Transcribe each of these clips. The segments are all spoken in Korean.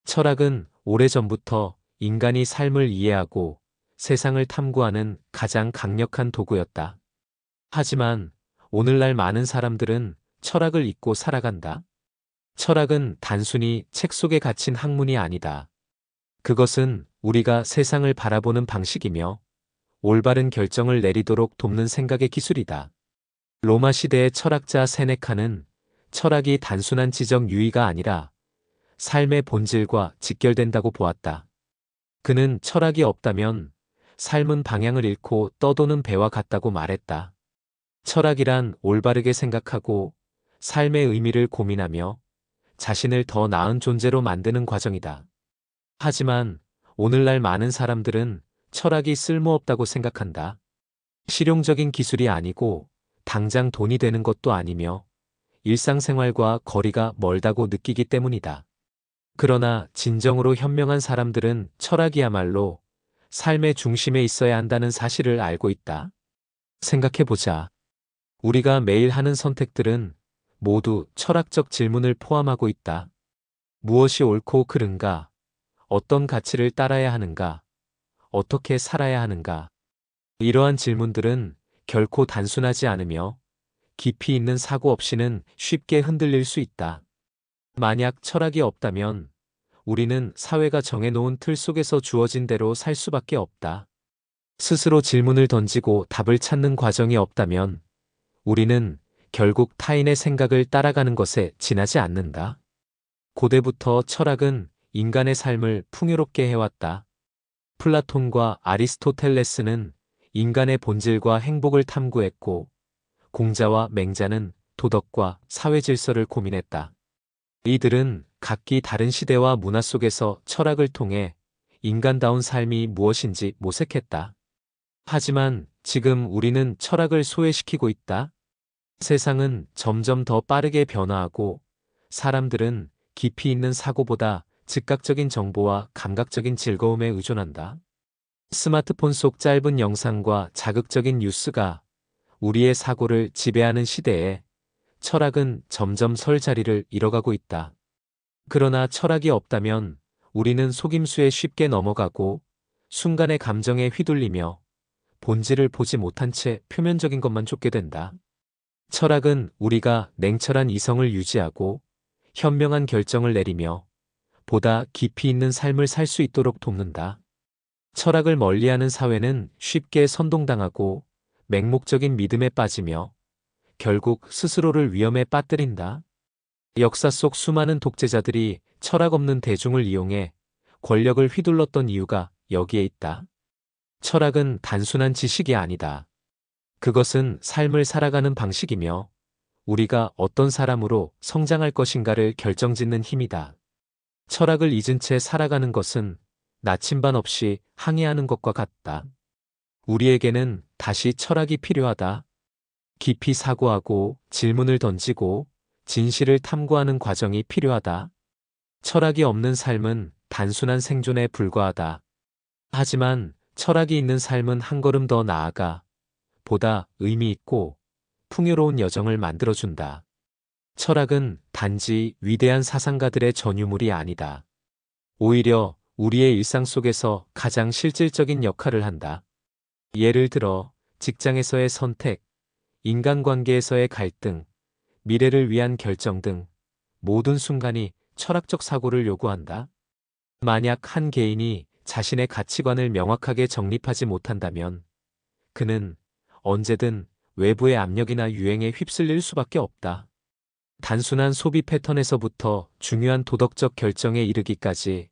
철학은 오래전부터 인간이 삶을 이해하고 세상을 탐구하는 가장 강력한 도구였다. 하지만 오늘날 많은 사람들은 철학을 잊고 살아간다. 철학은 단순히 책 속에 갇힌 학문이 아니다. 그것은 우리가 세상을 바라보는 방식이며 올바른 결정을 내리도록 돕는 생각의 기술이다. 로마 시대의 철학자 세네카는 철학이 단순한 지적 유의가 아니라 삶의 본질과 직결된다고 보았다. 그는 철학이 없다면 삶은 방향을 잃고 떠도는 배와 같다고 말했다. 철학이란 올바르게 생각하고 삶의 의미를 고민하며 자신을 더 나은 존재로 만드는 과정이다. 하지만 오늘날 많은 사람들은 철학이 쓸모없다고 생각한다. 실용적인 기술이 아니고 당장 돈이 되는 것도 아니며 일상생활과 거리가 멀다고 느끼기 때문이다. 그러나 진정으로 현명한 사람들은 철학이야말로 삶의 중심에 있어야 한다는 사실을 알고 있다. 생각해보자. 우리가 매일 하는 선택들은 모두 철학적 질문을 포함하고 있다. 무엇이 옳고 그른가? 어떤 가치를 따라야 하는가? 어떻게 살아야 하는가? 이러한 질문들은 결코 단순하지 않으며 깊이 있는 사고 없이는 쉽게 흔들릴 수 있다. 만약 철학이 없다면 우리는 사회가 정해놓은 틀 속에서 주어진 대로 살 수밖에 없다. 스스로 질문을 던지고 답을 찾는 과정이 없다면 우리는 결국 타인의 생각을 따라가는 것에 지나지 않는다. 고대부터 철학은 인간의 삶을 풍요롭게 해왔다. 플라톤과 아리스토텔레스는 인간의 본질과 행복을 탐구했고, 공자와 맹자는 도덕과 사회 질서를 고민했다. 이들은 각기 다른 시대와 문화 속에서 철학을 통해 인간다운 삶이 무엇인지 모색했다. 하지만 지금 우리는 철학을 소외시키고 있다. 세상은 점점 더 빠르게 변화하고 사람들은 깊이 있는 사고보다 즉각적인 정보와 감각적인 즐거움에 의존한다. 스마트폰 속 짧은 영상과 자극적인 뉴스가 우리의 사고를 지배하는 시대에 철학은 점점 설 자리를 잃어가고 있다. 그러나 철학이 없다면 우리는 속임수에 쉽게 넘어가고 순간의 감정에 휘둘리며 본질을 보지 못한 채 표면적인 것만 쫓게 된다. 철학은 우리가 냉철한 이성을 유지하고 현명한 결정을 내리며 보다 깊이 있는 삶을 살 수 있도록 돕는다. 철학을 멀리하는 사회는 쉽게 선동당하고 맹목적인 믿음에 빠지며 결국 스스로를 위험에 빠뜨린다. 역사 속 수많은 독재자들이 철학 없는 대중을 이용해 권력을 휘둘렀던 이유가 여기에 있다. 철학은 단순한 지식이 아니다. 그것은 삶을 살아가는 방식이며 우리가 어떤 사람으로 성장할 것인가를 결정짓는 힘이다. 철학을 잊은 채 살아가는 것은 나침반 없이 항해하는 것과 같다. 우리에게는 다시 철학이 필요하다. 깊이 사고하고 질문을 던지고 진실을 탐구하는 과정이 필요하다. 철학이 없는 삶은 단순한 생존에 불과하다. 하지만 철학이 있는 삶은 한 걸음 더 나아가 보다 의미 있고 풍요로운 여정을 만들어준다. 철학은 단지 위대한 사상가들의 전유물이 아니다. 오히려 우리의 일상 속에서 가장 실질적인 역할을 한다. 예를 들어 직장에서의 선택, 인간관계에서의 갈등, 미래를 위한 결정 등 모든 순간이 철학적 사고를 요구한다. 만약 한 개인이 자신의 가치관을 명확하게 정립하지 못한다면 그는 언제든 외부의 압력이나 유행에 휩쓸릴 수밖에 없다. 단순한 소비 패턴에서부터 중요한 도덕적 결정에 이르기까지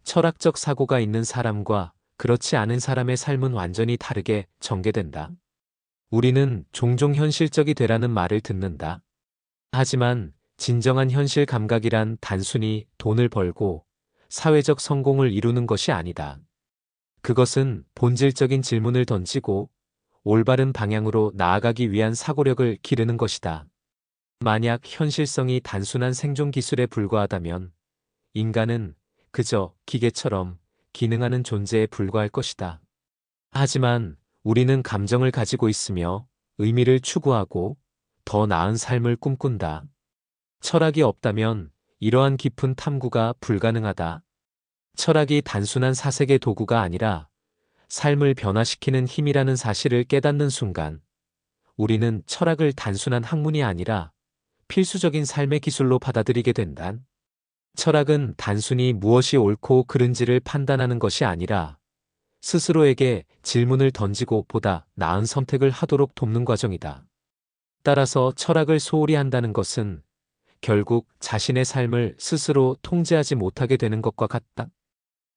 철학적 사고가 있는 사람과 그렇지 않은 사람의 삶은 완전히 다르게 전개된다. 우리는 종종 현실적이 되라는 말을 듣는다. 하지만 진정한 현실 감각이란 단순히 돈을 벌고 사회적 성공을 이루는 것이 아니다. 그것은 본질적인 질문을 던지고 올바른 방향으로 나아가기 위한 사고력을 기르는 것이다. 만약 현실성이 단순한 생존 기술에 불과하다면 인간은 그저 기계처럼 기능하는 존재에 불과할 것이다. 하지만 우리는 감정을 가지고 있으며 의미를 추구하고 더 나은 삶을 꿈꾼다. 철학이 없다면 이러한 깊은 탐구가 불가능하다. 철학이 단순한 사색의 도구가 아니라 삶을 변화시키는 힘이라는 사실을 깨닫는 순간, 우리는 철학을 단순한 학문이 아니라 필수적인 삶의 기술로 받아들이게 된다. 철학은 단순히 무엇이 옳고 그른지를 판단하는 것이 아니라 스스로에게 질문을 던지고 보다 나은 선택을 하도록 돕는 과정이다. 따라서 철학을 소홀히 한다는 것은 결국 자신의 삶을 스스로 통제하지 못하게 되는 것과 같다.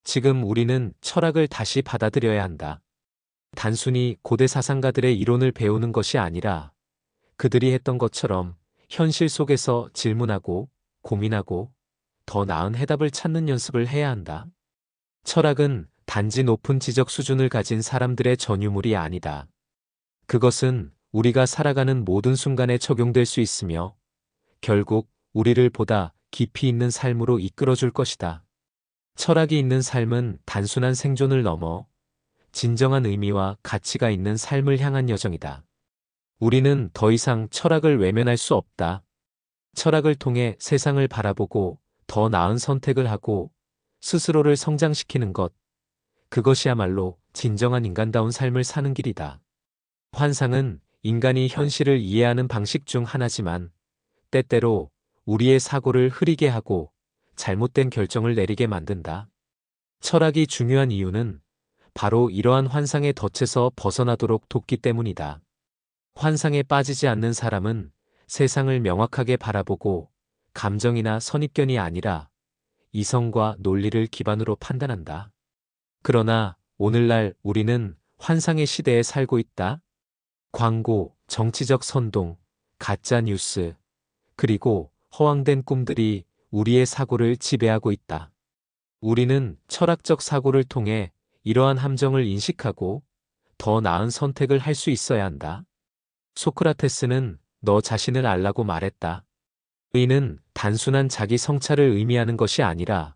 지금 우리는 철학을 다시 받아들여야 한다. 단순히 고대 사상가들의 이론을 배우는 것이 아니라 그들이 했던 것처럼 현실 속에서 질문하고 고민하고 더 나은 해답을 찾는 연습을 해야 한다. 철학은 단지 높은 지적 수준을 가진 사람들의 전유물이 아니다. 그것은 우리가 살아가는 모든 순간에 적용될 수 있으며 결국 우리를 보다 깊이 있는 삶으로 이끌어줄 것이다. 철학이 있는 삶은 단순한 생존을 넘어 진정한 의미와 가치가 있는 삶을 향한 여정이다. 우리는 더 이상 철학을 외면할 수 없다. 철학을 통해 세상을 바라보고 더 나은 선택을 하고 스스로를 성장시키는 것, 그것이야말로 진정한 인간다운 삶을 사는 길이다. 환상은 인간이 현실을 이해하는 방식 중 하나지만 때때로 우리의 사고를 흐리게 하고 잘못된 결정을 내리게 만든다. 철학이 중요한 이유는 바로 이러한 환상의 덫에서 벗어나도록 돕기 때문이다. 환상에 빠지지 않는 사람은 세상을 명확하게 바라보고 감정이나 선입견이 아니라 이성과 논리를 기반으로 판단한다. 그러나 오늘날 우리는 환상의 시대에 살고 있다. 광고, 정치적 선동, 가짜 뉴스, 그리고 허황된 꿈들이 우리의 사고를 지배하고 있다. 우리는 철학적 사고를 통해 이러한 함정을 인식하고 더 나은 선택을 할 수 있어야 한다. 소크라테스는 너 자신을 알라고 말했다. 의는 단순한 자기 성찰을 의미하는 것이 아니라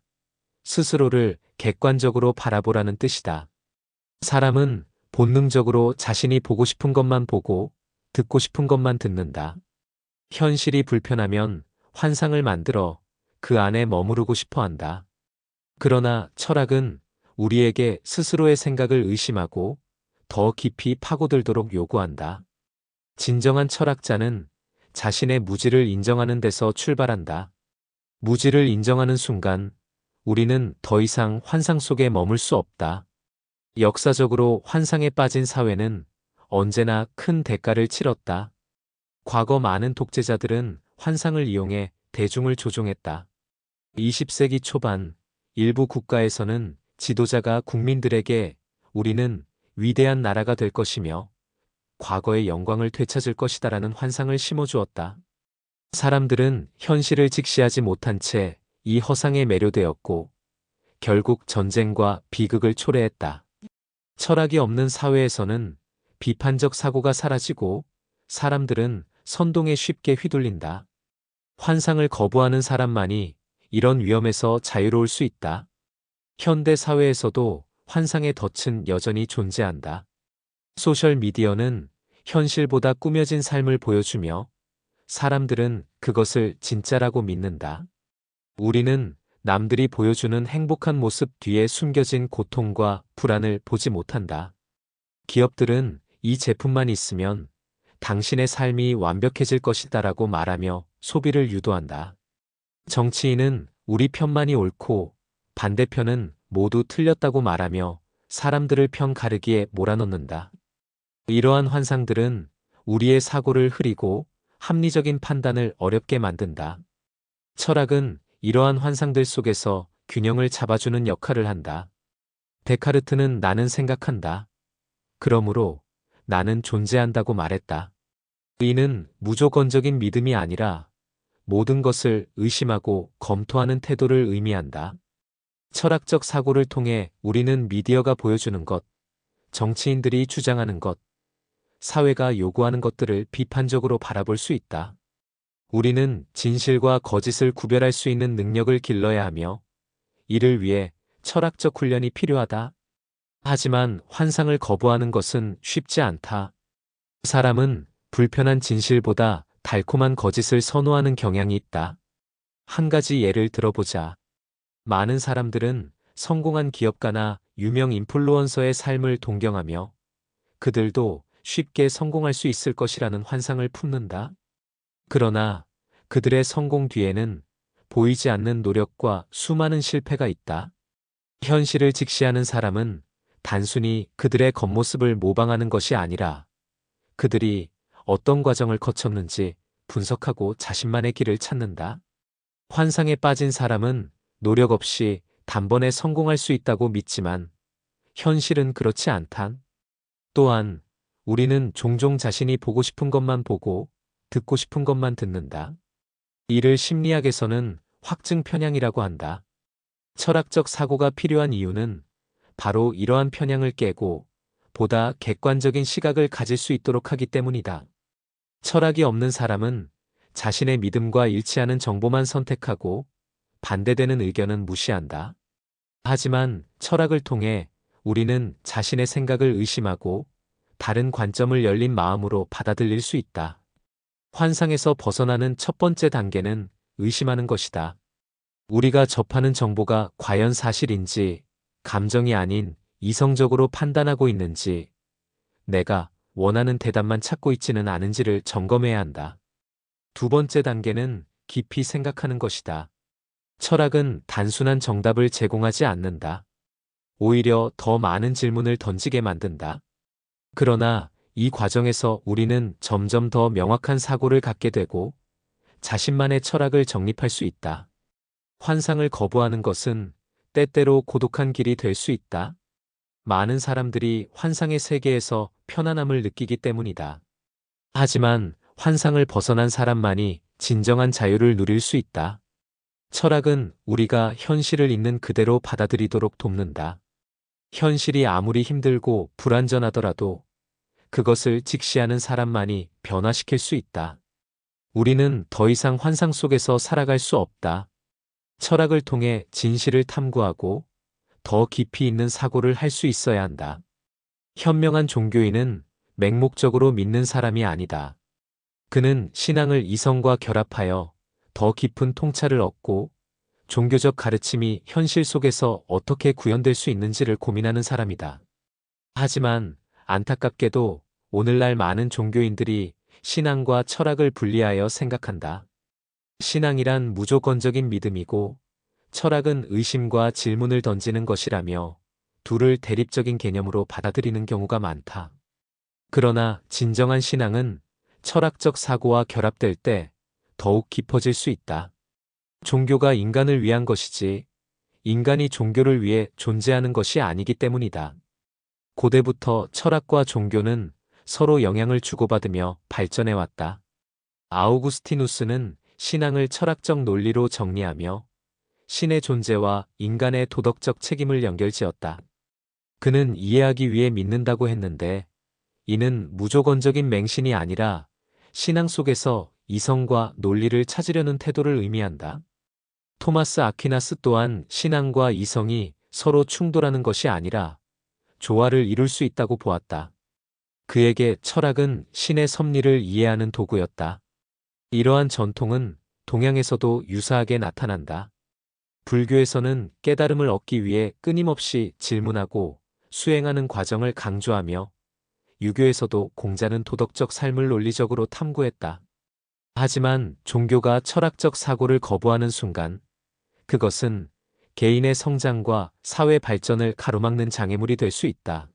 스스로를 객관적으로 바라보라는 뜻이다. 사람은 본능적으로 자신이 보고 싶은 것만 보고 듣고 싶은 것만 듣는다. 현실이 불편하면 환상을 만들어 그 안에 머무르고 싶어 한다. 그러나 철학은 우리에게 스스로의 생각을 의심하고 더 깊이 파고들도록 요구한다. 진정한 철학자는 자신의 무지를 인정하는 데서 출발한다. 무지를 인정하는 순간 우리는 더 이상 환상 속에 머물 수 없다. 역사적으로 환상에 빠진 사회는 언제나 큰 대가를 치렀다. 과거 많은 독재자들은 환상을 이용해 대중을 조종했다. 20세기 초반 일부 국가에서는 지도자가 국민들에게 우리는 위대한 나라가 될 것이며 과거의 영광을 되찾을 것이다라는 환상을 심어주었다. 사람들은 현실을 직시하지 못한 채 이 허상에 매료되었고 결국 전쟁과 비극을 초래했다. 철학이 없는 사회에서는 비판적 사고가 사라지고 사람들은 선동에 쉽게 휘둘린다. 환상을 거부하는 사람만이 이런 위험에서 자유로울 수 있다. 현대 사회에서도 환상의 덫은 여전히 존재한다. 소셜미디어는 현실보다 꾸며진 삶을 보여주며 사람들은 그것을 진짜라고 믿는다. 우리는 남들이 보여주는 행복한 모습 뒤에 숨겨진 고통과 불안을 보지 못한다. 기업들은 이 제품만 있으면 당신의 삶이 완벽해질 것이다라고 말하며 소비를 유도한다. 정치인은 우리 편만이 옳고 반대편은 모두 틀렸다고 말하며 사람들을 편 가르기에 몰아넣는다. 이러한 환상들은 우리의 사고를 흐리고 합리적인 판단을 어렵게 만든다. 철학은 이러한 환상들 속에서 균형을 잡아주는 역할을 한다. 데카르트는 나는 생각한다. 그러므로 나는 존재한다고 말했다. 의는 무조건적인 믿음이 아니라 모든 것을 의심하고 검토하는 태도를 의미한다. 철학적 사고를 통해 우리는 미디어가 보여주는 것, 정치인들이 주장하는 것, 사회가 요구하는 것들을 비판적으로 바라볼 수 있다. 우리는 진실과 거짓을 구별할 수 있는 능력을 길러야 하며 이를 위해 철학적 훈련이 필요하다. 하지만 환상을 거부하는 것은 쉽지 않다. 사람은 불편한 진실보다 달콤한 거짓을 선호하는 경향이 있다. 한 가지 예를 들어보자. 많은 사람들은 성공한 기업가나 유명 인플루언서의 삶을 동경하며 그들도 쉽게 성공할 수 있을 것이라는 환상을 품는다. 그러나 그들의 성공 뒤에는 보이지 않는 노력과 수많은 실패가 있다. 현실을 직시하는 사람은 단순히 그들의 겉모습을 모방하는 것이 아니라 그들이 어떤 과정을 거쳤는지 분석하고 자신만의 길을 찾는다. 환상에 빠진 사람은 노력 없이 단번에 성공할 수 있다고 믿지만 현실은 그렇지 않다. 또한 우리는 종종 자신이 보고 싶은 것만 보고 듣고 싶은 것만 듣는다. 이를 심리학에서는 확증 편향이라고 한다. 철학적 사고가 필요한 이유는 바로 이러한 편향을 깨고 보다 객관적인 시각을 가질 수 있도록 하기 때문이다. 철학이 없는 사람은 자신의 믿음과 일치하는 정보만 선택하고 반대되는 의견은 무시한다. 하지만 철학을 통해 우리는 자신의 생각을 의심하고 다른 관점을 열린 마음으로 받아들일 수 있다. 환상에서 벗어나는 첫 번째 단계는 의심하는 것이다. 우리가 접하는 정보가 과연 사실인지, 감정이 아닌 이성적으로 판단하고 있는지, 내가 원하는 대답만 찾고 있지는 않은지를 점검해야 한다. 두 번째 단계는 깊이 생각하는 것이다. 철학은 단순한 정답을 제공하지 않는다. 오히려 더 많은 질문을 던지게 만든다. 그러나 이 과정에서 우리는 점점 더 명확한 사고를 갖게 되고 자신만의 철학을 정립할 수 있다. 환상을 거부하는 것은 때때로 고독한 길이 될 수 있다. 많은 사람들이 환상의 세계에서 편안함을 느끼기 때문이다. 하지만 환상을 벗어난 사람만이 진정한 자유를 누릴 수 있다. 철학은 우리가 현실을 있는 그대로 받아들이도록 돕는다. 현실이 아무리 힘들고 불안전하더라도 그것을 직시하는 사람만이 변화시킬 수 있다. 우리는 더 이상 환상 속에서 살아갈 수 없다. 철학을 통해 진실을 탐구하고 더 깊이 있는 사고를 할 수 있어야 한다. 현명한 종교인은 맹목적으로 믿는 사람이 아니다. 그는 신앙을 이성과 결합하여 더 깊은 통찰을 얻고 종교적 가르침이 현실 속에서 어떻게 구현될 수 있는지를 고민하는 사람이다. 하지만 안타깝게도 오늘날 많은 종교인들이 신앙과 철학을 분리하여 생각한다. 신앙이란 무조건적인 믿음이고 철학은 의심과 질문을 던지는 것이라며 둘을 대립적인 개념으로 받아들이는 경우가 많다. 그러나 진정한 신앙은 철학적 사고와 결합될 때 더욱 깊어질 수 있다. 종교가 인간을 위한 것이지 인간이 종교를 위해 존재하는 것이 아니기 때문이다. 고대부터 철학과 종교는 서로 영향을 주고받으며 발전해왔다. 아우구스티누스는 신앙을 철학적 논리로 정리하며 신의 존재와 인간의 도덕적 책임을 연결지었다. 그는 이해하기 위해 믿는다고 했는데 이는 무조건적인 맹신이 아니라 신앙 속에서 이성과 논리를 찾으려는 태도를 의미한다. 토마스 아퀴나스 또한 신앙과 이성이 서로 충돌하는 것이 아니라 조화를 이룰 수 있다고 보았다. 그에게 철학은 신의 섭리를 이해하는 도구였다. 이러한 전통은 동양에서도 유사하게 나타난다. 불교에서는 깨달음을 얻기 위해 끊임없이 질문하고 수행하는 과정을 강조하며 유교에서도 공자는 도덕적 삶을 논리적으로 탐구했다. 하지만 종교가 철학적 사고를 거부하는 순간 그것은 개인의 성장과 사회 발전을 가로막는 장애물이 될 수 있다.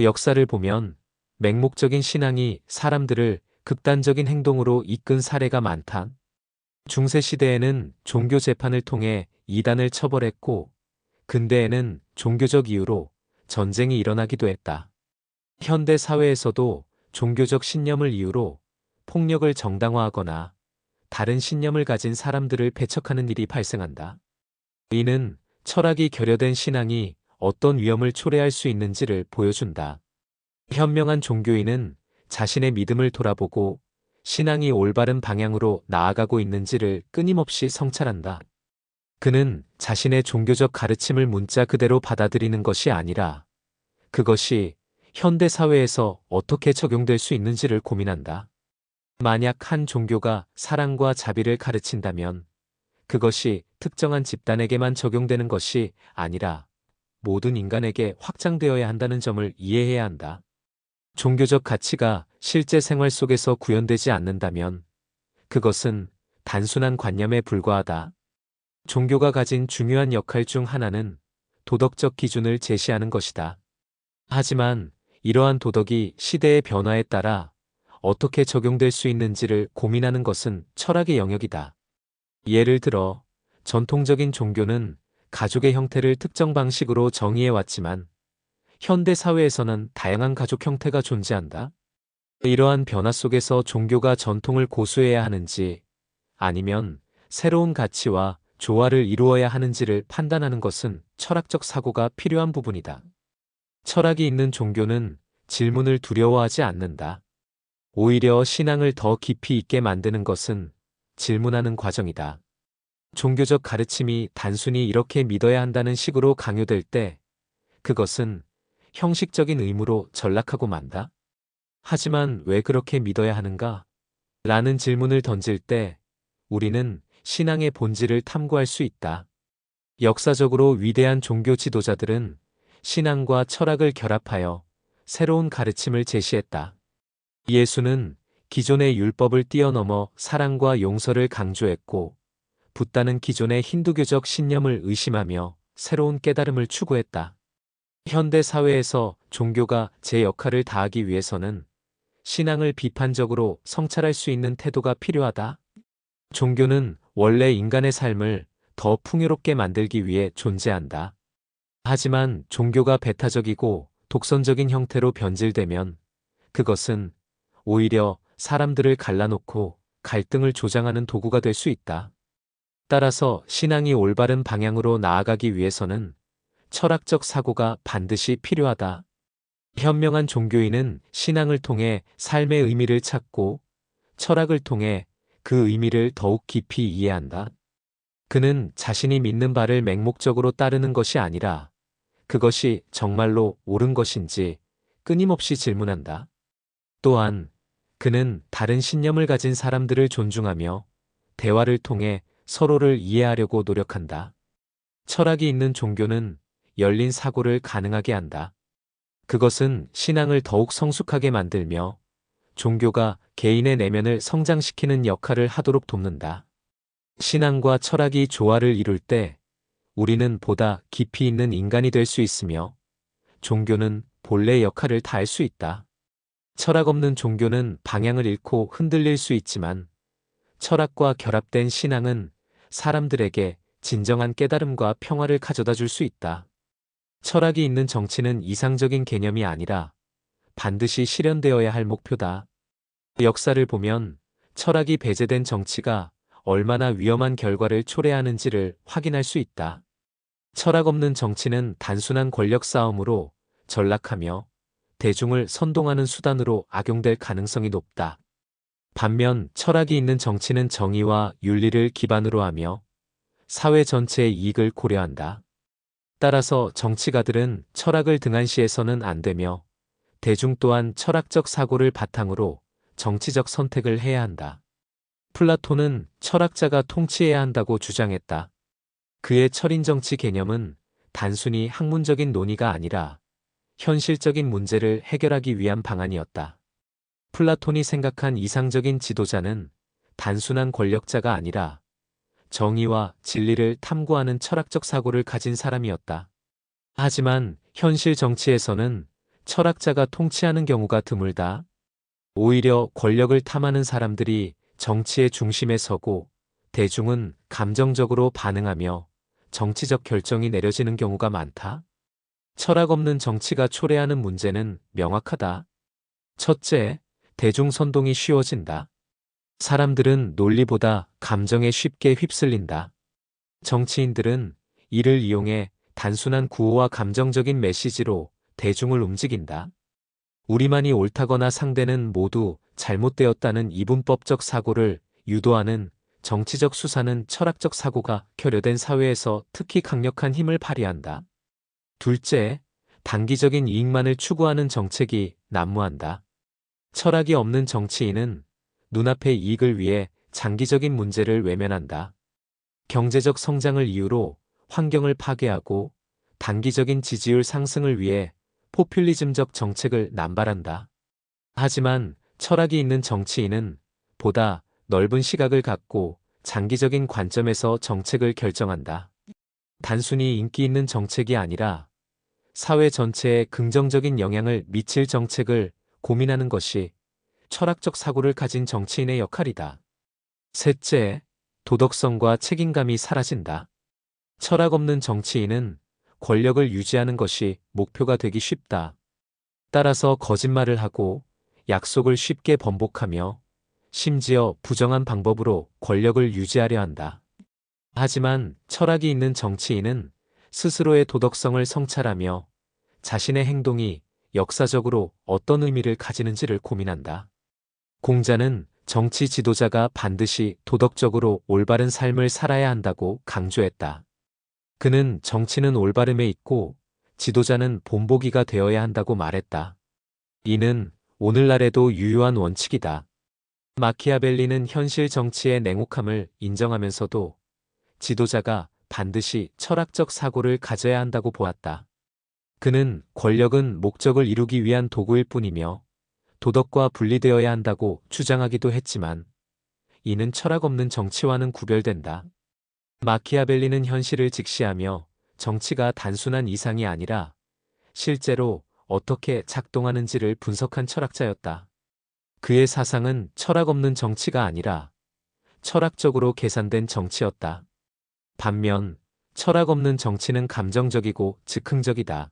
역사를 보면 맹목적인 신앙이 사람들을 극단적인 행동으로 이끈 사례가 많다. 중세시대에는 종교 재판을 통해 이단을 처벌했고 근대에는 종교적 이유로 전쟁이 일어나기도 했다. 현대 사회에서도 종교적 신념을 이유로 폭력을 정당화하거나 다른 신념을 가진 사람들을 배척하는 일이 발생한다. 이는 철학이 결여된 신앙이 어떤 위험을 초래할 수 있는지를 보여준다. 현명한 종교인은 자신의 믿음을 돌아보고 신앙이 올바른 방향으로 나아가고 있는지를 끊임없이 성찰한다. 그는 자신의 종교적 가르침을 문자 그대로 받아들이는 것이 아니라 그것이 현대 사회에서 어떻게 적용될 수 있는지를 고민한다. 만약 한 종교가 사랑과 자비를 가르친다면 그것이 특정한 집단에게만 적용되는 것이 아니라 모든 인간에게 확장되어야 한다는 점을 이해해야 한다. 종교적 가치가 실제 생활 속에서 구현되지 않는다면 그것은 단순한 관념에 불과하다. 종교가 가진 중요한 역할 중 하나는 도덕적 기준을 제시하는 것이다. 하지만 이러한 도덕이 시대의 변화에 따라 어떻게 적용될 수 있는지를 고민하는 것은 철학의 영역이다. 예를 들어, 전통적인 종교는 가족의 형태를 특정 방식으로 정의해 왔지만, 현대 사회에서는 다양한 가족 형태가 존재한다. 이러한 변화 속에서 종교가 전통을 고수해야 하는지, 아니면 새로운 가치와 조화를 이루어야 하는지를 판단하는 것은 철학적 사고가 필요한 부분이다. 철학이 있는 종교는 질문을 두려워하지 않는다. 오히려 신앙을 더 깊이 있게 만드는 것은 질문하는 과정이다. 종교적 가르침이 단순히 이렇게 믿어야 한다는 식으로 강요될 때 그것은 형식적인 의무로 전락하고 만다. 하지만 왜 그렇게 믿어야 하는가? 라는 질문을 던질 때 우리는 신앙의 본질을 탐구할 수 있다. 역사적으로 위대한 종교 지도자들은 신앙과 철학을 결합하여 새로운 가르침을 제시했다. 예수는 기존의 율법을 뛰어넘어 사랑과 용서를 강조했고, 붓다는 기존의 힌두교적 신념을 의심하며 새로운 깨달음을 추구했다. 현대 사회에서 종교가 제 역할을 다하기 위해서는 신앙을 비판적으로 성찰할 수 있는 태도가 필요하다. 종교는 원래 인간의 삶을 더 풍요롭게 만들기 위해 존재한다. 하지만 종교가 배타적이고 독선적인 형태로 변질되면 그것은 오히려 사람들을 갈라놓고 갈등을 조장하는 도구가 될 수 있다. 따라서 신앙이 올바른 방향으로 나아가기 위해서는 철학적 사고가 반드시 필요하다. 현명한 종교인은 신앙을 통해 삶의 의미를 찾고 철학을 통해 그 의미를 더욱 깊이 이해한다. 그는 자신이 믿는 바를 맹목적으로 따르는 것이 아니라 그것이 정말로 옳은 것인지 끊임없이 질문한다. 또한 그는 다른 신념을 가진 사람들을 존중하며 대화를 통해 서로를 이해하려고 노력한다. 철학이 있는 종교는 열린 사고를 가능하게 한다. 그것은 신앙을 더욱 성숙하게 만들며 종교가 개인의 내면을 성장시키는 역할을 하도록 돕는다. 신앙과 철학이 조화를 이룰 때 우리는 보다 깊이 있는 인간이 될 수 있으며 종교는 본래의 역할을 다할 수 있다. 철학 없는 종교는 방향을 잃고 흔들릴 수 있지만 철학과 결합된 신앙은 사람들에게 진정한 깨달음과 평화를 가져다 줄 수 있다. 철학이 있는 정치는 이상적인 개념이 아니라 반드시 실현되어야 할 목표다. 역사를 보면 철학이 배제된 정치가 얼마나 위험한 결과를 초래하는지를 확인할 수 있다. 철학 없는 정치는 단순한 권력 싸움으로 전락하며 대중을 선동하는 수단으로 악용될 가능성이 높다. 반면 철학이 있는 정치는 정의와 윤리를 기반으로 하며 사회 전체의 이익을 고려한다. 따라서 정치가들은 철학을 등한시해서는 안 되며 대중 또한 철학적 사고를 바탕으로 정치적 선택을 해야 한다. 플라톤은 철학자가 통치해야 한다고 주장했다. 그의 철인정치 개념은 단순히 학문적인 논의가 아니라 현실적인 문제를 해결하기 위한 방안이었다. 플라톤이 생각한 이상적인 지도자는 단순한 권력자가 아니라 정의와 진리를 탐구하는 철학적 사고를 가진 사람이었다. 하지만 현실 정치에서는 철학자가 통치하는 경우가 드물다. 오히려 권력을 탐하는 사람들이 정치의 중심에 서고 대중은 감정적으로 반응하며 정치적 결정이 내려지는 경우가 많다. 철학 없는 정치가 초래하는 문제는 명확하다. 첫째, 대중 선동이 쉬워진다. 사람들은 논리보다 감정에 쉽게 휩쓸린다. 정치인들은 이를 이용해 단순한 구호와 감정적인 메시지로 대중을 움직인다. 우리만이 옳다거나 상대는 모두 잘못되었다는 이분법적 사고를 유도하는 정치적 수사는 철학적 사고가 결여된 사회에서 특히 강력한 힘을 발휘한다. 둘째, 단기적인 이익만을 추구하는 정책이 난무한다. 철학이 없는 정치인은 눈앞의 이익을 위해 장기적인 문제를 외면한다. 경제적 성장을 이유로 환경을 파괴하고 단기적인 지지율 상승을 위해 포퓰리즘적 정책을 남발한다. 하지만 철학이 있는 정치인은 보다 넓은 시각을 갖고 장기적인 관점에서 정책을 결정한다. 단순히 인기 있는 정책이 아니라 사회 전체에 긍정적인 영향을 미칠 정책을 고민하는 것이 철학적 사고를 가진 정치인의 역할이다. 셋째, 도덕성과 책임감이 사라진다. 철학 없는 정치인은 권력을 유지하는 것이 목표가 되기 쉽다. 따라서 거짓말을 하고 약속을 쉽게 번복하며 심지어 부정한 방법으로 권력을 유지하려 한다. 하지만 철학이 있는 정치인은 스스로의 도덕성을 성찰하며 자신의 행동이 역사적으로 어떤 의미를 가지는지를 고민한다. 공자는 정치 지도자가 반드시 도덕적으로 올바른 삶을 살아야 한다고 강조했다. 그는 정치는 올바름에 있고 지도자는 본보기가 되어야 한다고 말했다. 이는 오늘날에도 유효한 원칙이다. 마키아벨리는 현실 정치의 냉혹함을 인정하면서도 지도자가 반드시 철학적 사고를 가져야 한다고 보았다. 그는 권력은 목적을 이루기 위한 도구일 뿐이며 도덕과 분리되어야 한다고 주장하기도 했지만 이는 철학 없는 정치와는 구별된다. 마키아벨리는 현실을 직시하며 정치가 단순한 이상이 아니라 실제로 어떻게 작동하는지를 분석한 철학자였다. 그의 사상은 철학 없는 정치가 아니라 철학적으로 계산된 정치였다. 반면 철학 없는 정치는 감정적이고 즉흥적이다.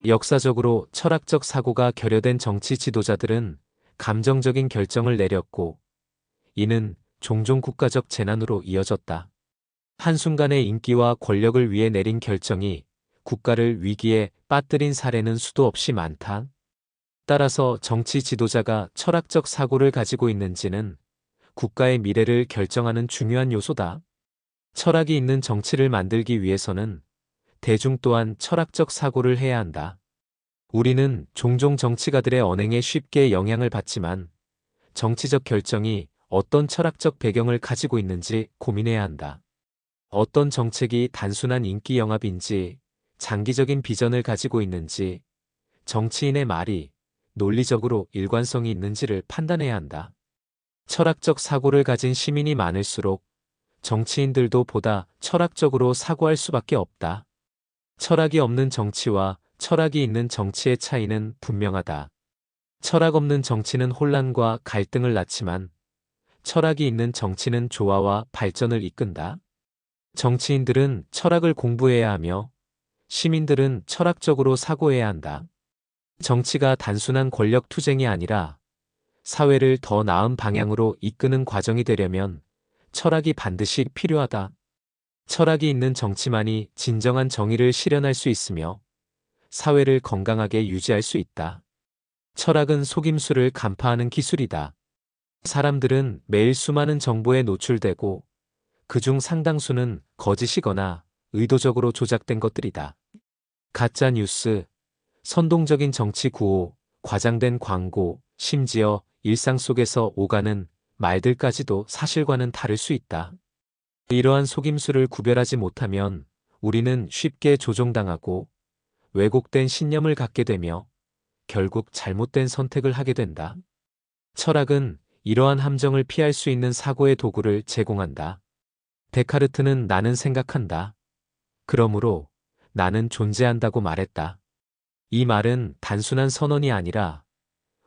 역사적으로 철학적 사고가 결여된 정치 지도자들은 감정적인 결정을 내렸고 이는 종종 국가적 재난으로 이어졌다. 한순간의 인기와 권력을 위해 내린 결정이 국가를 위기에 빠뜨린 사례는 수도 없이 많다. 따라서 정치 지도자가 철학적 사고를 가지고 있는지는 국가의 미래를 결정하는 중요한 요소다. 철학이 있는 정치를 만들기 위해서는 대중 또한 철학적 사고를 해야 한다. 우리는 종종 정치가들의 언행에 쉽게 영향을 받지만 정치적 결정이 어떤 철학적 배경을 가지고 있는지 고민해야 한다. 어떤 정책이 단순한 인기 영합인지 장기적인 비전을 가지고 있는지 정치인의 말이 논리적으로 일관성이 있는지를 판단해야 한다. 철학적 사고를 가진 시민이 많을수록 정치인들도 보다 철학적으로 사고할 수밖에 없다. 철학이 없는 정치와 철학이 있는 정치의 차이는 분명하다. 철학 없는 정치는 혼란과 갈등을 낳지만 철학이 있는 정치는 조화와 발전을 이끈다. 정치인들은 철학을 공부해야 하며 시민들은 철학적으로 사고해야 한다. 정치가 단순한 권력 투쟁이 아니라 사회를 더 나은 방향으로 이끄는 과정이 되려면 철학이 반드시 필요하다. 철학이 있는 정치만이 진정한 정의를 실현할 수 있으며 사회를 건강하게 유지할 수 있다. 철학은 속임수를 간파하는 기술이다. 사람들은 매일 수많은 정보에 노출되고 그중 상당수는 거짓이거나 의도적으로 조작된 것들이다. 가짜 뉴스, 선동적인 정치 구호, 과장된 광고, 심지어 일상 속에서 오가는 말들까지도 사실과는 다를 수 있다. 이러한 속임수를 구별하지 못하면 우리는 쉽게 조종당하고 왜곡된 신념을 갖게 되며 결국 잘못된 선택을 하게 된다. 철학은 이러한 함정을 피할 수 있는 사고의 도구를 제공한다. 데카르트는 나는 생각한다. 그러므로 나는 존재한다고 말했다. 이 말은 단순한 선언이 아니라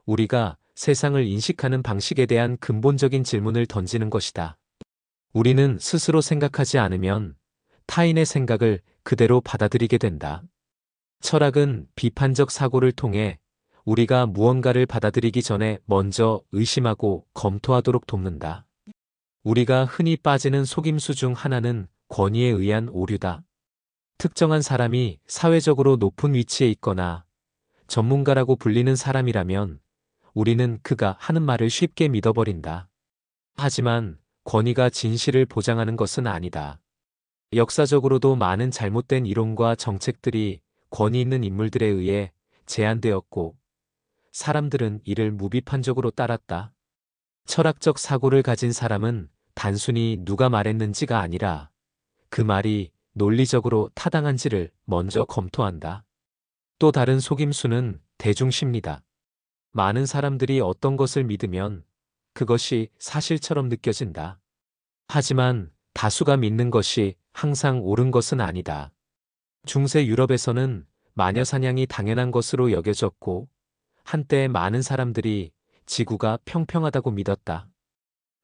우리가 세상을 인식하는 방식에 대한 근본적인 질문을 던지는 것이다. 우리는 스스로 생각하지 않으면 타인의 생각을 그대로 받아들이게 된다. 철학은 비판적 사고를 통해 우리가 무언가를 받아들이기 전에 먼저 의심하고 검토하도록 돕는다. 우리가 흔히 빠지는 속임수 중 하나는 권위에 의한 오류다. 특정한 사람이 사회적으로 높은 위치에 있거나 전문가라고 불리는 사람이라면 우리는 그가 하는 말을 쉽게 믿어버린다. 하지만 권위가 진실을 보장하는 것은 아니다. 역사적으로도 많은 잘못된 이론과 정책들이 권위 있는 인물들에 의해 제안되었고 사람들은 이를 무비판적으로 따랐다. 철학적 사고를 가진 사람은 단순히 누가 말했는지가 아니라 그 말이 논리적으로 타당한지를 먼저 검토한다. 또 다른 속임수는 대중심리다. 많은 사람들이 어떤 것을 믿으면 그것이 사실처럼 느껴진다. 하지만 다수가 믿는 것이 항상 옳은 것은 아니다. 중세 유럽에서는 마녀 사냥이 당연한 것으로 여겨졌고, 한때 많은 사람들이 지구가 평평하다고 믿었다.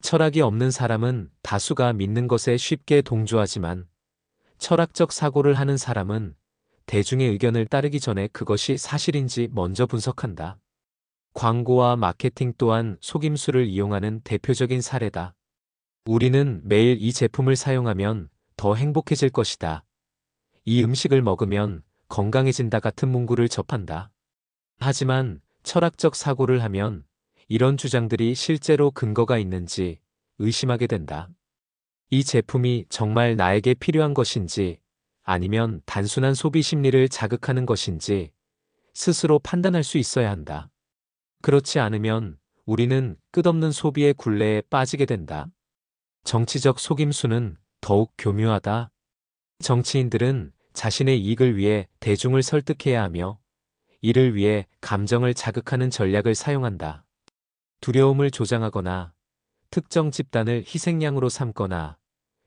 철학이 없는 사람은 다수가 믿는 것에 쉽게 동조하지만, 철학적 사고를 하는 사람은 대중의 의견을 따르기 전에 그것이 사실인지 먼저 분석한다. 광고와 마케팅 또한 속임수를 이용하는 대표적인 사례다. 우리는 매일 이 제품을 사용하면 더 행복해질 것이다. 이 음식을 먹으면 건강해진다 같은 문구를 접한다. 하지만 철학적 사고를 하면 이런 주장들이 실제로 근거가 있는지 의심하게 된다. 이 제품이 정말 나에게 필요한 것인지 아니면 단순한 소비 심리를 자극하는 것인지 스스로 판단할 수 있어야 한다. 그렇지 않으면 우리는 끝없는 소비의 굴레에 빠지게 된다. 정치적 속임수는 더욱 교묘하다. 정치인들은 자신의 이익을 위해 대중을 설득해야 하며 이를 위해 감정을 자극하는 전략을 사용한다. 두려움을 조장하거나 특정 집단을 희생양으로 삼거나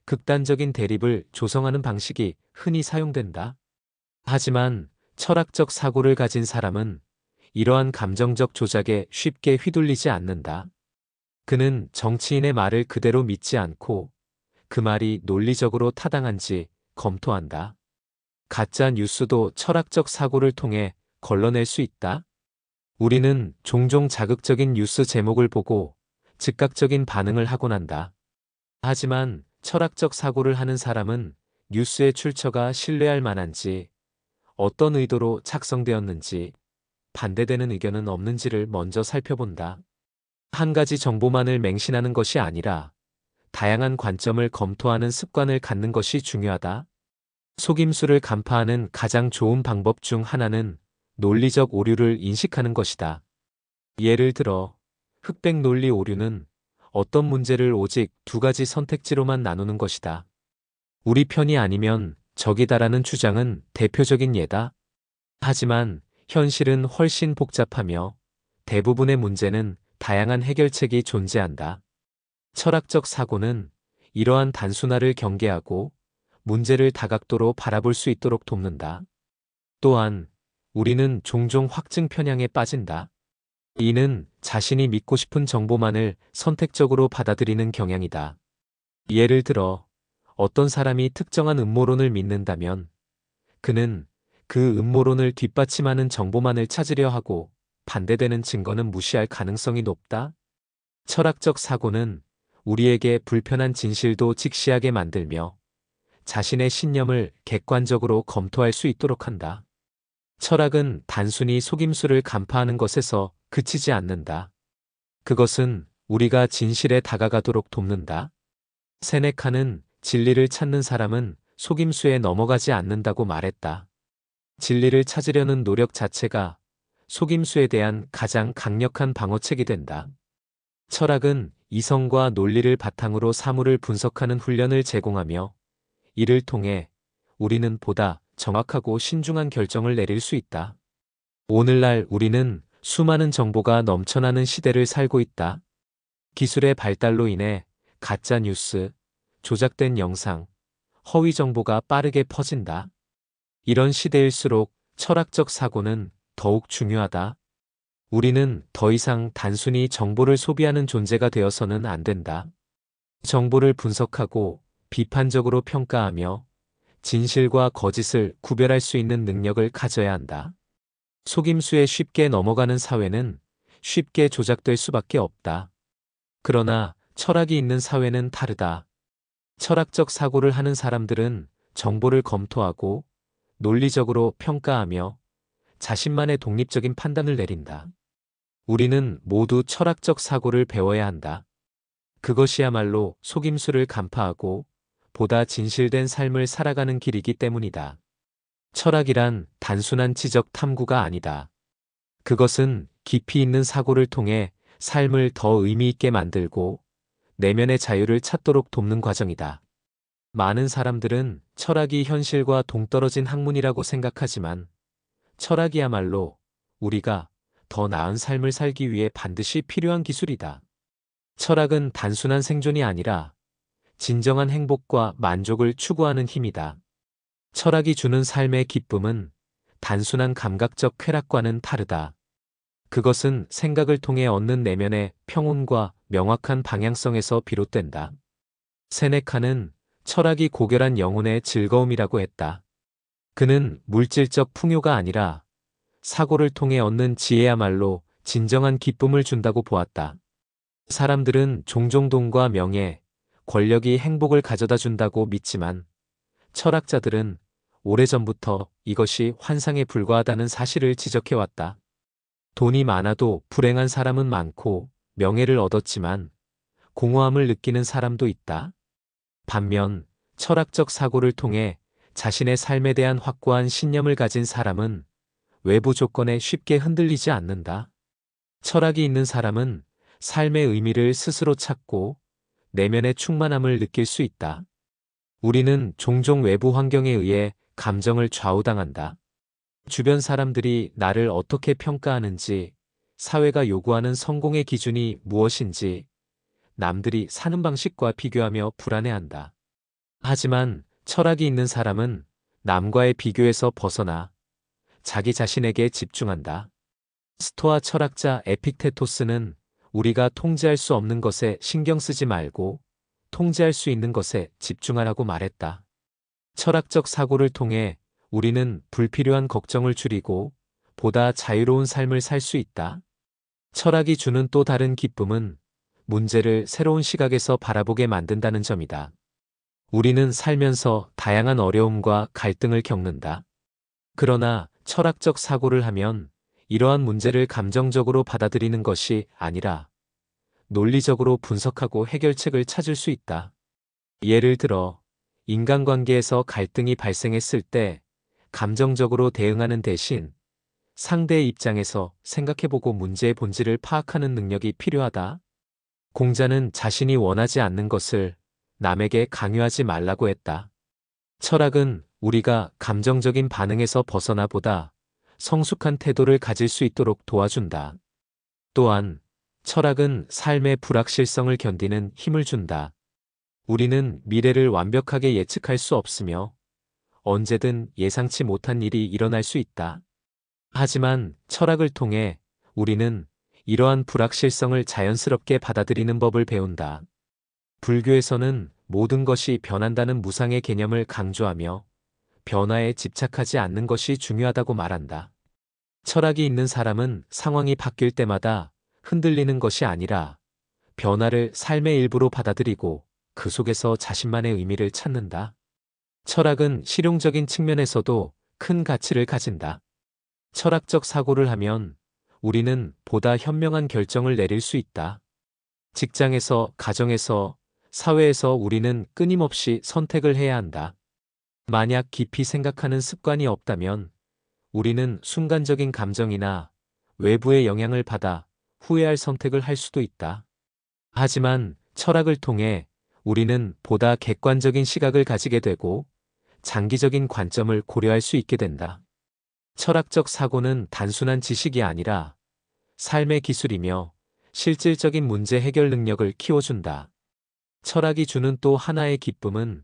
극단적인 대립을 조성하는 방식이 흔히 사용된다. 하지만 철학적 사고를 가진 사람은 이러한 감정적 조작에 쉽게 휘둘리지 않는다. 그는 정치인의 말을 그대로 믿지 않고 그 말이 논리적으로 타당한지 검토한다. 가짜 뉴스도 철학적 사고를 통해 걸러낼 수 있다. 우리는 종종 자극적인 뉴스 제목을 보고 즉각적인 반응을 하곤 한다. 하지만 철학적 사고를 하는 사람은 뉴스의 출처가 신뢰할 만한지, 어떤 의도로 작성되었는지, 반대되는 의견은 없는지를 먼저 살펴본다. 한 가지 정보만을 맹신하는 것이 아니라 다양한 관점을 검토하는 습관을 갖는 것이 중요하다. 속임수를 간파하는 가장 좋은 방법 중 하나는 논리적 오류를 인식하는 것이다. 예를 들어, 흑백 논리 오류는 어떤 문제를 오직 두 가지 선택지로만 나누는 것이다. 우리 편이 아니면 적이다라는 주장은 대표적인 예다. 하지만 현실은 훨씬 복잡하며 대부분의 문제는 다양한 해결책이 존재한다. 철학적 사고는 이러한 단순화를 경계하고 문제를 다각도로 바라볼 수 있도록 돕는다. 또한 우리는 종종 확증 편향에 빠진다. 이는 자신이 믿고 싶은 정보만을 선택적으로 받아들이는 경향이다. 예를 들어, 어떤 사람이 특정한 음모론을 믿는다면 그는 그 음모론을 뒷받침하는 정보만을 찾으려 하고 반대되는 증거는 무시할 가능성이 높다. 철학적 사고는 우리에게 불편한 진실도 직시하게 만들며 자신의 신념을 객관적으로 검토할 수 있도록 한다. 철학은 단순히 속임수를 간파하는 것에서 그치지 않는다. 그것은 우리가 진실에 다가가도록 돕는다. 세네카는 진리를 찾는 사람은 속임수에 넘어가지 않는다고 말했다. 진리를 찾으려는 노력 자체가 속임수에 대한 가장 강력한 방어책이 된다. 철학은 이성과 논리를 바탕으로 사물을 분석하는 훈련을 제공하며 이를 통해 우리는 보다 정확하고 신중한 결정을 내릴 수 있다. 오늘날 우리는 수많은 정보가 넘쳐나는 시대를 살고 있다. 기술의 발달로 인해 가짜 뉴스, 조작된 영상, 허위 정보가 빠르게 퍼진다. 이런 시대일수록 철학적 사고는 더욱 중요하다. 우리는 더 이상 단순히 정보를 소비하는 존재가 되어서는 안 된다. 정보를 분석하고 비판적으로 평가하며 진실과 거짓을 구별할 수 있는 능력을 가져야 한다. 속임수에 쉽게 넘어가는 사회는 쉽게 조작될 수밖에 없다. 그러나 철학이 있는 사회는 다르다. 철학적 사고를 하는 사람들은 정보를 검토하고 논리적으로 평가하며 자신만의 독립적인 판단을 내린다. 우리는 모두 철학적 사고를 배워야 한다. 그것이야말로 속임수를 간파하고 보다 진실된 삶을 살아가는 길이기 때문이다. 철학이란 단순한 지적 탐구가 아니다. 그것은 깊이 있는 사고를 통해 삶을 더 의미 있게 만들고 내면의 자유를 찾도록 돕는 과정이다. 많은 사람들은 철학이 현실과 동떨어진 학문이라고 생각하지만 철학이야말로 우리가 더 나은 삶을 살기 위해 반드시 필요한 기술이다. 철학은 단순한 생존이 아니라 진정한 행복과 만족을 추구하는 힘이다. 철학이 주는 삶의 기쁨은 단순한 감각적 쾌락과는 다르다. 그것은 생각을 통해 얻는 내면의 평온과 명확한 방향성에서 비롯된다. 세네카는 철학이 고결한 영혼의 즐거움이라고 했다. 그는 물질적 풍요가 아니라 사고를 통해 얻는 지혜야말로 진정한 기쁨을 준다고 보았다. 사람들은 종종 돈과 명예, 권력이 행복을 가져다 준다고 믿지만 철학자들은 오래전부터 이것이 환상에 불과하다는 사실을 지적해왔다. 돈이 많아도 불행한 사람은 많고 명예를 얻었지만 공허함을 느끼는 사람도 있다. 반면 철학적 사고를 통해 자신의 삶에 대한 확고한 신념을 가진 사람은 외부 조건에 쉽게 흔들리지 않는다. 철학이 있는 사람은 삶의 의미를 스스로 찾고 내면의 충만함을 느낄 수 있다. 우리는 종종 외부 환경에 의해 감정을 좌우당한다. 주변 사람들이 나를 어떻게 평가하는지, 사회가 요구하는 성공의 기준이 무엇인지, 남들이 사는 방식과 비교하며 불안해한다. 하지만 철학이 있는 사람은 남과의 비교에서 벗어나 자기 자신에게 집중한다. 스토아 철학자 에픽테토스는 우리가 통제할 수 없는 것에 신경 쓰지 말고 통제할 수 있는 것에 집중하라고 말했다. 철학적 사고를 통해 우리는 불필요한 걱정을 줄이고 보다 자유로운 삶을 살 수 있다. 철학이 주는 또 다른 기쁨은 문제를 새로운 시각에서 바라보게 만든다는 점이다. 우리는 살면서 다양한 어려움과 갈등을 겪는다. 그러나 철학적 사고를 하면 이러한 문제를 감정적으로 받아들이는 것이 아니라 논리적으로 분석하고 해결책을 찾을 수 있다. 예를 들어, 인간관계에서 갈등이 발생했을 때 감정적으로 대응하는 대신 상대의 입장에서 생각해보고 문제의 본질을 파악하는 능력이 필요하다. 공자는 자신이 원하지 않는 것을 남에게 강요하지 말라고 했다. 철학은 우리가 감정적인 반응에서 벗어나 보다 성숙한 태도를 가질 수 있도록 도와준다. 또한 철학은 삶의 불확실성을 견디는 힘을 준다. 우리는 미래를 완벽하게 예측할 수 없으며 언제든 예상치 못한 일이 일어날 수 있다. 하지만 철학을 통해 우리는 이러한 불확실성을 자연스럽게 받아들이는 법을 배운다. 불교에서는 모든 것이 변한다는 무상의 개념을 강조하며 변화에 집착하지 않는 것이 중요하다고 말한다. 철학이 있는 사람은 상황이 바뀔 때마다 흔들리는 것이 아니라 변화를 삶의 일부로 받아들이고 그 속에서 자신만의 의미를 찾는다. 철학은 실용적인 측면에서도 큰 가치를 가진다. 철학적 사고를 하면 우리는 보다 현명한 결정을 내릴 수 있다. 직장에서, 가정에서, 사회에서 우리는 끊임없이 선택을 해야 한다. 만약 깊이 생각하는 습관이 없다면 우리는 순간적인 감정이나 외부의 영향을 받아 후회할 선택을 할 수도 있다. 하지만 철학을 통해 우리는 보다 객관적인 시각을 가지게 되고 장기적인 관점을 고려할 수 있게 된다. 철학적 사고는 단순한 지식이 아니라 삶의 기술이며 실질적인 문제 해결 능력을 키워준다. 철학이 주는 또 하나의 기쁨은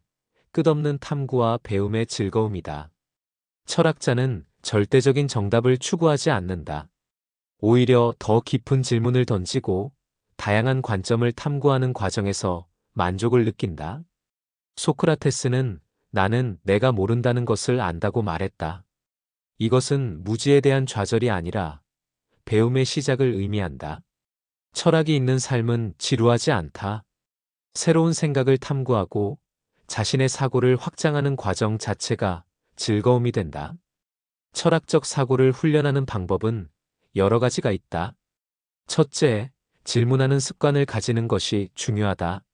끝없는 탐구와 배움의 즐거움이다. 철학자는 절대적인 정답을 추구하지 않는다. 오히려 더 깊은 질문을 던지고 다양한 관점을 탐구하는 과정에서 만족을 느낀다. 소크라테스는 나는 내가 모른다는 것을 안다고 말했다. 이것은 무지에 대한 좌절이 아니라 배움의 시작을 의미한다. 철학이 있는 삶은 지루하지 않다. 새로운 생각을 탐구하고 자신의 사고를 확장하는 과정 자체가 즐거움이 된다. 철학적 사고를 훈련하는 방법은 여러 가지가 있다. 첫째, 질문하는 습관을 가지는 것이 중요하다.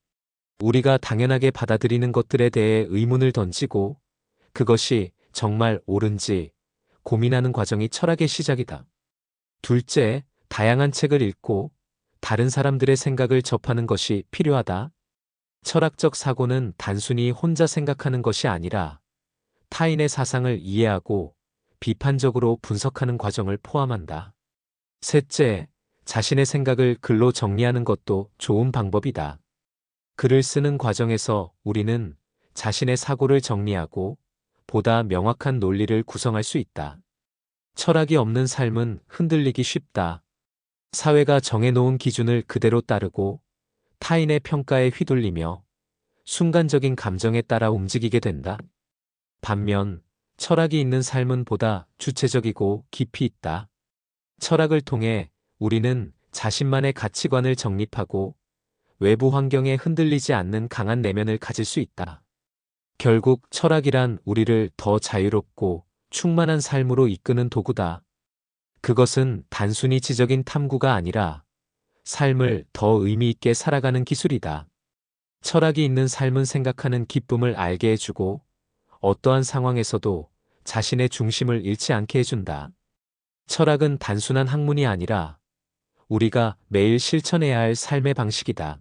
우리가 당연하게 받아들이는 것들에 대해 의문을 던지고 그것이 정말 옳은지 고민하는 과정이 철학의 시작이다. 둘째, 다양한 책을 읽고 다른 사람들의 생각을 접하는 것이 필요하다. 철학적 사고는 단순히 혼자 생각하는 것이 아니라 타인의 사상을 이해하고 비판적으로 분석하는 과정을 포함한다. 셋째, 자신의 생각을 글로 정리하는 것도 좋은 방법이다. 글을 쓰는 과정에서 우리는 자신의 사고를 정리하고 보다 명확한 논리를 구성할 수 있다. 철학이 없는 삶은 흔들리기 쉽다. 사회가 정해놓은 기준을 그대로 따르고 타인의 평가에 휘둘리며 순간적인 감정에 따라 움직이게 된다. 반면 철학이 있는 삶은 보다 주체적이고 깊이 있다. 철학을 통해 우리는 자신만의 가치관을 정립하고 외부 환경에 흔들리지 않는 강한 내면을 가질 수 있다. 결국 철학이란 우리를 더 자유롭고 충만한 삶으로 이끄는 도구다. 그것은 단순히 지적인 탐구가 아니라 삶을 더 의미 있게 살아가는 기술이다. 철학이 있는 삶은 생각하는 기쁨을 알게 해주고 어떠한 상황에서도 자신의 중심을 잃지 않게 해준다. 철학은 단순한 학문이 아니라 우리가 매일 실천해야 할 삶의 방식이다.